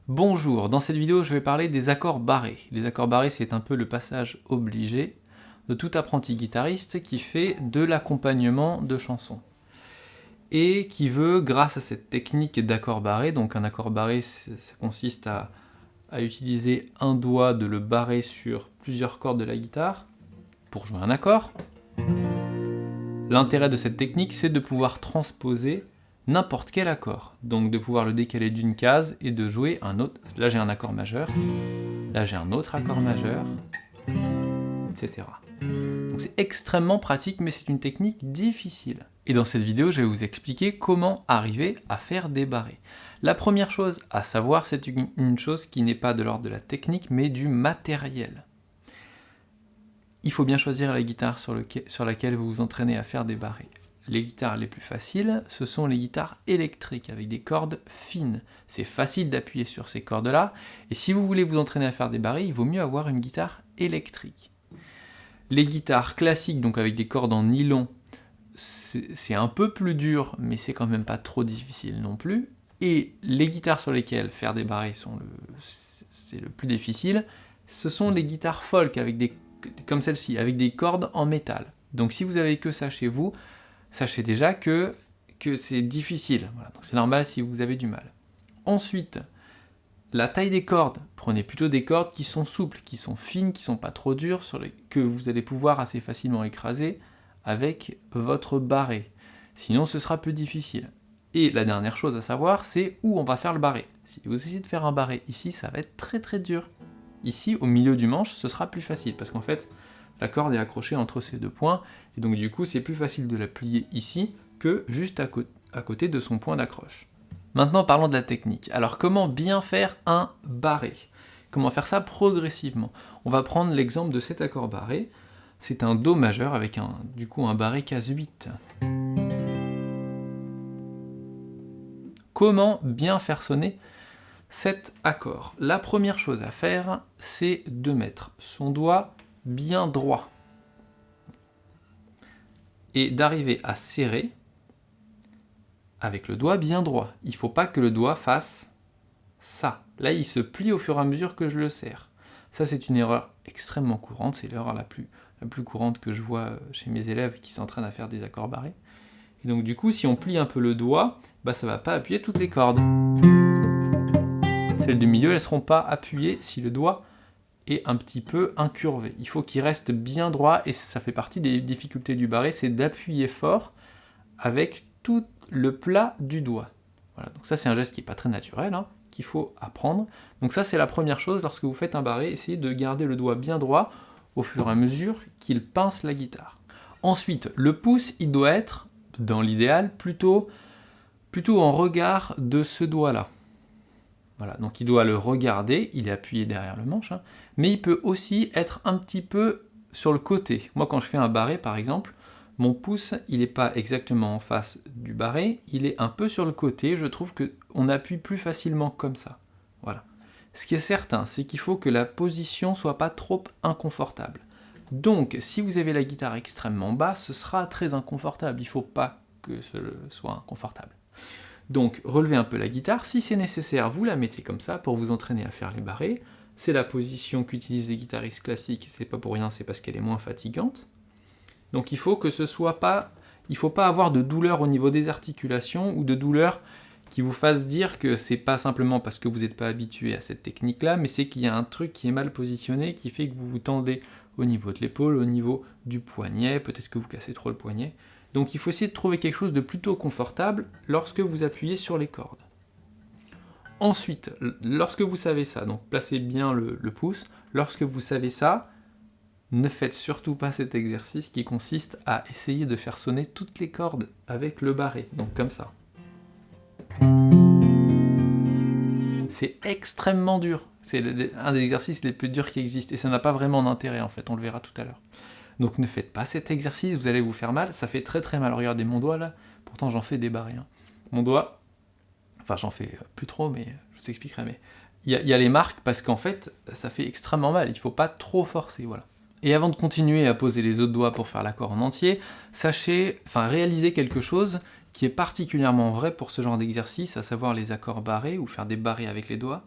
Bonjour, dans cette vidéo je vais parler des accords barrés. Les accords barrés c'est un peu le passage obligé de tout apprenti guitariste qui fait de l'accompagnement de chansons. Et qui veut, grâce à cette technique d'accords barrés, donc un accord barré ça consiste à utiliser un doigt, de le barrer sur plusieurs cordes de la guitare pour jouer un accord. L'intérêt de cette technique c'est de pouvoir transposer n'importe quel accord, donc de pouvoir le décaler d'une case et de jouer un autre. Là j'ai un accord majeur, là j'ai un autre accord majeur, etc. Donc c'est extrêmement pratique, mais c'est une technique difficile. Et dans cette vidéo, je vais vous expliquer comment arriver à faire des barrés. La première chose à savoir, c'est une chose qui n'est pas de l'ordre de la technique, mais du matériel. Il faut bien choisir la guitare sur laquelle vous vous entraînez à faire des barrés. Les guitares les plus faciles, ce sont les guitares électriques, avec des cordes fines. C'est facile d'appuyer sur ces cordes-là, et si vous voulez vous entraîner à faire des barrés, il vaut mieux avoir une guitare électrique. Les guitares classiques, donc avec des cordes en nylon, c'est un peu plus dur, mais c'est quand même pas trop difficile non plus. Et les guitares sur lesquelles faire des barrés c'est le plus difficile, ce sont les guitares folk, comme celle-ci, avec des cordes en métal. Donc si vous avez que ça chez vous, sachez déjà que c'est difficile. Voilà, donc c'est normal si vous avez du mal. Ensuite, la taille des cordes. Prenez plutôt des cordes qui sont souples, qui sont fines, qui sont pas trop dures, que vous allez pouvoir assez facilement écraser avec votre barré. Sinon, ce sera plus difficile. Et la dernière chose à savoir, c'est où on va faire le barré. Si vous essayez de faire un barré ici, ça va être très très dur. Ici, au milieu du manche, ce sera plus facile, parce qu'en fait, la corde est accrochée entre ces deux points, et donc du coup c'est plus facile de la plier ici que juste à côté de son point d'accroche. Maintenant parlons de la technique. Alors comment bien faire un barré? Comment faire ça progressivement? On va prendre l'exemple de cet accord barré. C'est un Do majeur avec du coup un barré case 8. Comment bien faire sonner cet accord? La première chose à faire, c'est de mettre son doigt bien droit et d'arriver à serrer avec le doigt bien droit. Il ne faut pas que le doigt fasse ça. Là, il se plie au fur et à mesure que je le serre. Ça, c'est une erreur extrêmement courante. C'est l'erreur la plus courante que je vois chez mes élèves qui s'entraînent à faire des accords barrés. Et donc, du coup, si on plie un peu le doigt, ça ne va pas appuyer toutes les cordes. Celles du milieu, elles ne seront pas appuyées si le doigt est un petit peu incurvé. Il faut qu'il reste bien droit, et ça fait partie des difficultés du barré, c'est d'appuyer fort avec tout le plat du doigt. Voilà, donc ça c'est un geste qui n'est pas très naturel, qu'il faut apprendre. Donc ça c'est la première chose, lorsque vous faites un barré, essayez de garder le doigt bien droit au fur et à mesure qu'il pince la guitare. Ensuite, le pouce, il doit être, dans l'idéal, plutôt en regard de ce doigt-là. Voilà, donc il doit le regarder, il est appuyé derrière le manche, mais il peut aussi être un petit peu sur le côté. Moi quand je fais un barré par exemple, mon pouce il n'est pas exactement en face du barré, il est un peu sur le côté, je trouve qu'on appuie plus facilement comme ça. Voilà. Ce qui est certain, c'est qu'il faut que la position soit pas trop inconfortable. Donc si vous avez la guitare extrêmement basse, ce sera très inconfortable, il ne faut pas que ce soit inconfortable. Donc relevez un peu la guitare, si c'est nécessaire, vous la mettez comme ça pour vous entraîner à faire les barrés. C'est la position qu'utilisent les guitaristes classiques, c'est pas pour rien, c'est parce qu'elle est moins fatigante. Donc il faut que ce soit pas... Il faut pas avoir de douleur au niveau des articulations ou de douleur qui vous fasse dire que c'est pas simplement parce que vous n'êtes pas habitué à cette technique-là, mais c'est qu'il y a un truc qui est mal positionné, qui fait que vous vous tendez au niveau de l'épaule, au niveau du poignet, peut-être que vous cassez trop le poignet. Donc il faut essayer de trouver quelque chose de plutôt confortable lorsque vous appuyez sur les cordes. Ensuite, lorsque vous savez ça, donc placez bien le pouce, lorsque vous savez ça, ne faites surtout pas cet exercice qui consiste à essayer de faire sonner toutes les cordes avec le barré, donc comme ça. C'est extrêmement dur, c'est un des exercices les plus durs qui existent, et ça n'a pas vraiment d'intérêt en fait, on le verra tout à l'heure. Donc ne faites pas cet exercice, vous allez vous faire mal, ça fait très très mal. Regardez mon doigt là, pourtant j'en fais des barrés. Mon doigt, enfin j'en fais plus trop, mais je vous expliquerai, mais il y a les marques parce qu'en fait ça fait extrêmement mal, il ne faut pas trop forcer, voilà. Et avant de continuer à poser les autres doigts pour faire l'accord en entier, réalisez quelque chose qui est particulièrement vrai pour ce genre d'exercice, à savoir les accords barrés, ou faire des barrés avec les doigts,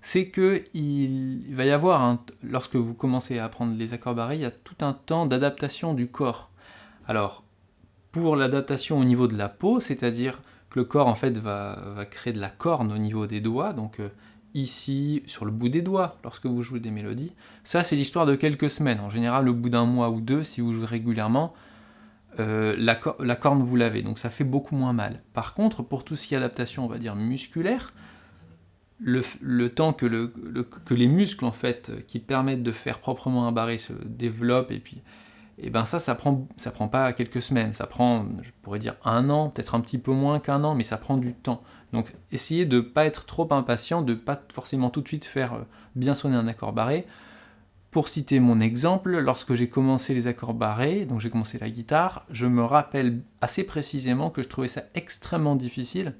c'est que il va y avoir, lorsque vous commencez à apprendre les accords barrés, il y a tout un temps d'adaptation du corps. Alors, pour l'adaptation au niveau de la peau, c'est-à-dire que le corps en fait va créer de la corne au niveau des doigts, donc ici, sur le bout des doigts, lorsque vous jouez des mélodies, ça c'est l'histoire de quelques semaines. En général, au bout d'un mois ou deux, si vous jouez régulièrement, la corne vous l'avez, donc ça fait beaucoup moins mal. Par contre, pour tout ce qui est adaptation, on va dire musculaire, le temps que les muscles en fait qui permettent de faire proprement un barré se développent, et ben ça prend pas quelques semaines, ça prend, je pourrais dire 1 an, peut-être un petit peu moins qu'1 an, mais ça prend du temps. Donc essayez de ne pas être trop impatient, de ne pas forcément tout de suite faire bien sonner un accord barré. Pour citer mon exemple, lorsque j'ai commencé les accords barrés, donc j'ai commencé la guitare, je me rappelle assez précisément que je trouvais ça extrêmement difficile,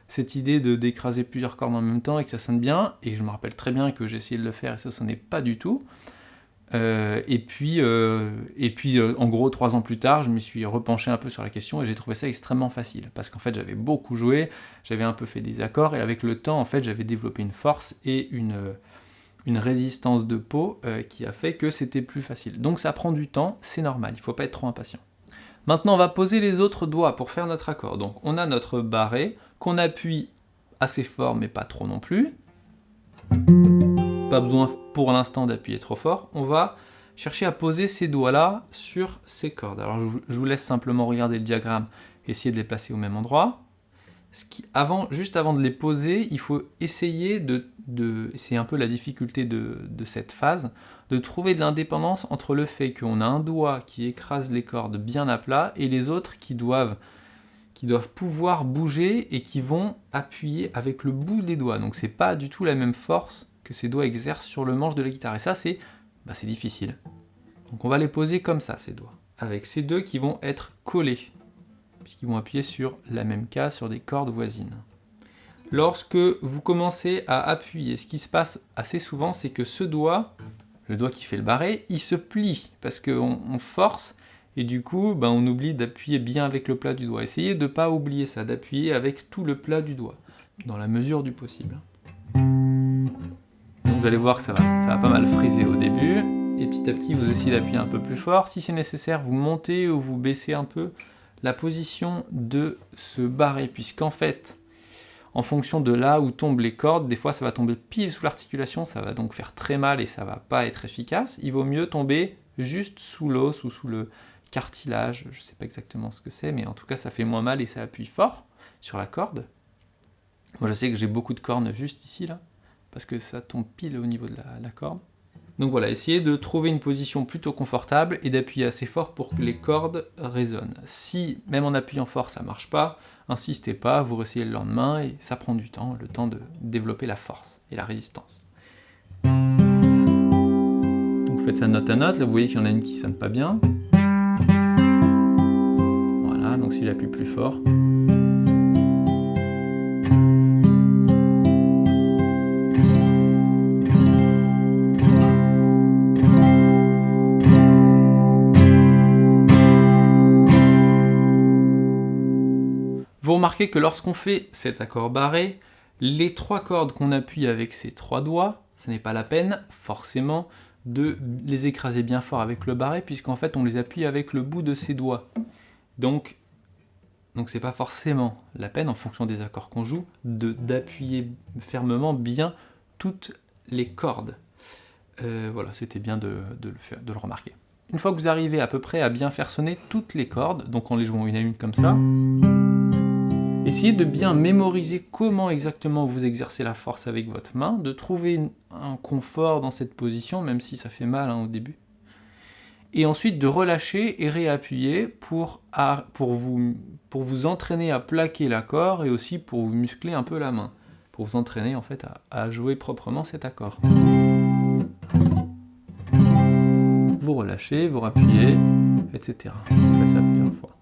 cette idée d'écraser plusieurs cordes en même temps et que ça sonne bien, et je me rappelle très bien que j'ai essayé de le faire et ça sonnait pas du tout. Et puis en gros 3 ans plus tard, je me suis repenché un peu sur la question et j'ai trouvé ça extrêmement facile, parce qu'en fait j'avais beaucoup joué, j'avais un peu fait des accords, et avec le temps en fait j'avais développé une force et une résistance de peau qui a fait que c'était plus facile. Donc ça prend du temps, c'est normal, il ne faut pas être trop impatient. Maintenant on va poser les autres doigts pour faire notre accord. Donc on a notre barré qu'on appuie assez fort mais pas trop non plus. Pas besoin pour l'instant d'appuyer trop fort. On va chercher à poser ces doigts-là sur ces cordes. Alors je vous laisse simplement regarder le diagramme et essayer de les placer au même endroit. Juste avant de les poser, il faut essayer c'est un peu la difficulté de cette phase, de trouver de l'indépendance entre le fait qu'on a un doigt qui écrase les cordes bien à plat et les autres qui doivent pouvoir bouger et qui vont appuyer avec le bout des doigts. Donc c'est pas du tout la même force que ces doigts exercent sur le manche de la guitare. Et ça, c'est difficile. Donc on va les poser comme ça, ces doigts. Avec ces deux qui vont être collés, puisqu'ils vont appuyer sur la même case, sur des cordes voisines. Lorsque vous commencez à appuyer, ce qui se passe assez souvent, c'est que ce doigt, le doigt qui fait le barré, il se plie, parce qu'on force, et du coup, on oublie d'appuyer bien avec le plat du doigt. Essayez de ne pas oublier ça, d'appuyer avec tout le plat du doigt, dans la mesure du possible. Donc vous allez voir que ça va pas mal friser au début, et petit à petit vous essayez d'appuyer un peu plus fort. Si c'est nécessaire, vous montez ou vous baissez un peu la position de ce barré, puisqu'en fait, en fonction de là où tombent les cordes, des fois ça va tomber pile sous l'articulation, ça va donc faire très mal et ça va pas être efficace. Il vaut mieux tomber juste sous l'os ou sous le cartilage, je sais pas exactement ce que c'est, mais en tout cas ça fait moins mal et ça appuie fort sur la corde. Moi je sais que j'ai beaucoup de cornes juste ici là, parce que ça tombe pile au niveau de la corde. Donc voilà, essayez de trouver une position plutôt confortable et d'appuyer assez fort pour que les cordes résonnent. Si, même en appuyant fort, ça ne marche pas, insistez pas, vous réessayez le lendemain et ça prend du temps, le temps de développer la force et la résistance. Donc faites ça note à note, là vous voyez qu'il y en a une qui ne sonne pas bien. Voilà, donc si j'appuie plus fort. Vous remarquez que lorsqu'on fait cet accord barré, les 3 cordes qu'on appuie avec ces 3 doigts, ce n'est pas la peine forcément de les écraser bien fort avec le barré, puisqu'en fait on les appuie avec le bout de ces doigts. Donc c'est pas forcément la peine, en fonction des accords qu'on joue, d'appuyer fermement bien toutes les cordes. Voilà, c'était bien de le remarquer. Une fois que vous arrivez à peu près à bien faire sonner toutes les cordes, donc en les jouant une à une comme ça, essayez de bien mémoriser comment exactement vous exercez la force avec votre main, de trouver un confort dans cette position, même si ça fait mal au début. Et ensuite de relâcher et réappuyer pour vous entraîner à plaquer l'accord et aussi pour vous muscler un peu la main, pour vous entraîner en fait à jouer proprement cet accord. Vous relâchez, vous rappuyez, etc. Faites ça plusieurs fois.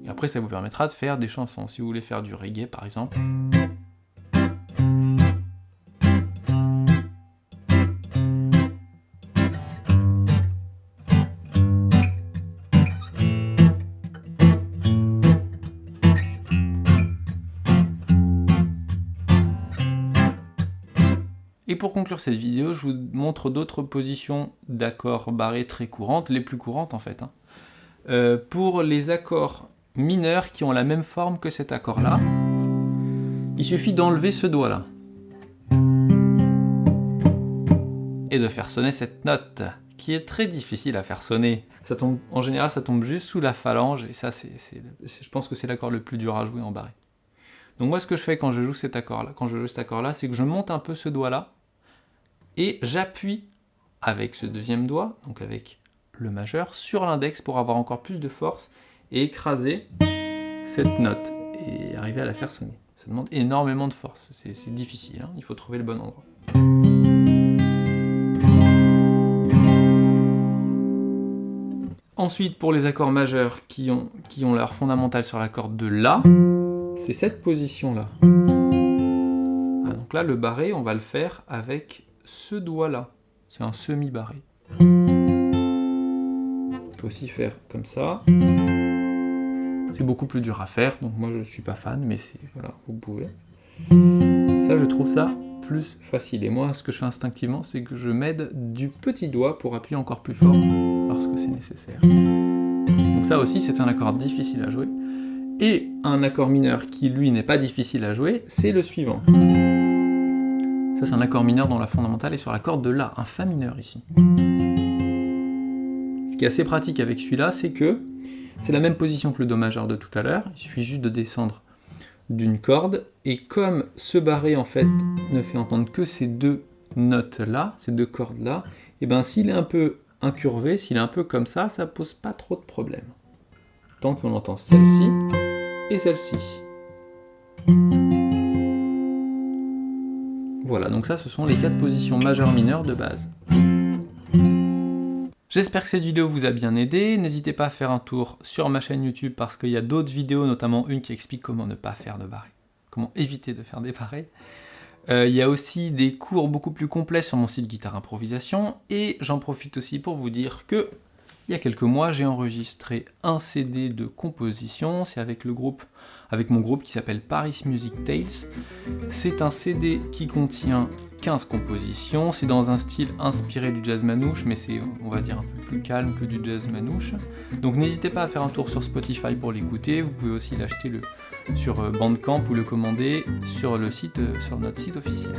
Après, ça vous permettra de faire des chansons. Si vous voulez faire du reggae, par exemple. Et pour conclure cette vidéo, je vous montre d'autres positions d'accords barrés très courantes, les plus courantes en fait. Pour les accords mineurs qui ont la même forme que cet accord-là, il suffit d'enlever ce doigt-là. Et de faire sonner cette note, qui est très difficile à faire sonner. Ça tombe, en général, ça tombe juste sous la phalange, et ça, je pense que c'est l'accord le plus dur à jouer en barré. Donc moi, ce que je fais quand je joue cet accord-là, c'est que je monte un peu ce doigt-là, et j'appuie avec ce deuxième doigt, donc avec le majeur, sur l'index pour avoir encore plus de force, et écraser cette note, et arriver à la faire sonner. Ça demande énormément de force, c'est difficile, hein, il faut trouver le bon endroit. Ensuite, pour les accords majeurs qui ont leur fondamental sur la corde de La, c'est cette position-là. Ah, donc là, le barré, on va le faire avec ce doigt-là. C'est un semi-barré. On peut aussi faire comme ça. C'est beaucoup plus dur à faire, donc moi je ne suis pas fan, mais voilà, vous pouvez. Ça, je trouve ça plus facile. Et moi, ce que je fais instinctivement, c'est que je m'aide du petit doigt pour appuyer encore plus fort lorsque c'est nécessaire. Donc ça aussi, c'est un accord difficile à jouer. Et un accord mineur qui, lui, n'est pas difficile à jouer, c'est le suivant. Ça, c'est un accord mineur dont la fondamentale est sur la corde de La, un Fa mineur ici. Ce qui est assez pratique avec celui-là, c'est que c'est la même position que le Do majeur de tout à l'heure, il suffit juste de descendre d'une corde, et comme ce barré en fait ne fait entendre que ces deux notes-là, ces deux cordes-là, et bien s'il est un peu incurvé, s'il est un peu comme ça pose pas trop de problème. Tant qu'on entend celle-ci et celle-ci. Voilà, donc ça ce sont les 4 positions majeures-mineures de base. J'espère que cette vidéo vous a bien aidé, n'hésitez pas à faire un tour sur ma chaîne YouTube parce qu'il y a d'autres vidéos, notamment une qui explique comment ne pas faire de barré, comment éviter de faire des barrés. Il y a aussi des cours beaucoup plus complets sur mon site Guitare Improvisation, et j'en profite aussi pour vous dire que il y a quelques mois, j'ai enregistré un CD de composition, c'est avec mon groupe qui s'appelle Paris Music Tales. C'est un CD qui contient 15 compositions, c'est dans un style inspiré du jazz manouche, mais c'est, on va dire, un peu plus calme que du jazz manouche. Donc n'hésitez pas à faire un tour sur Spotify pour l'écouter, vous pouvez aussi l'acheter sur Bandcamp ou le commander sur notre site officiel.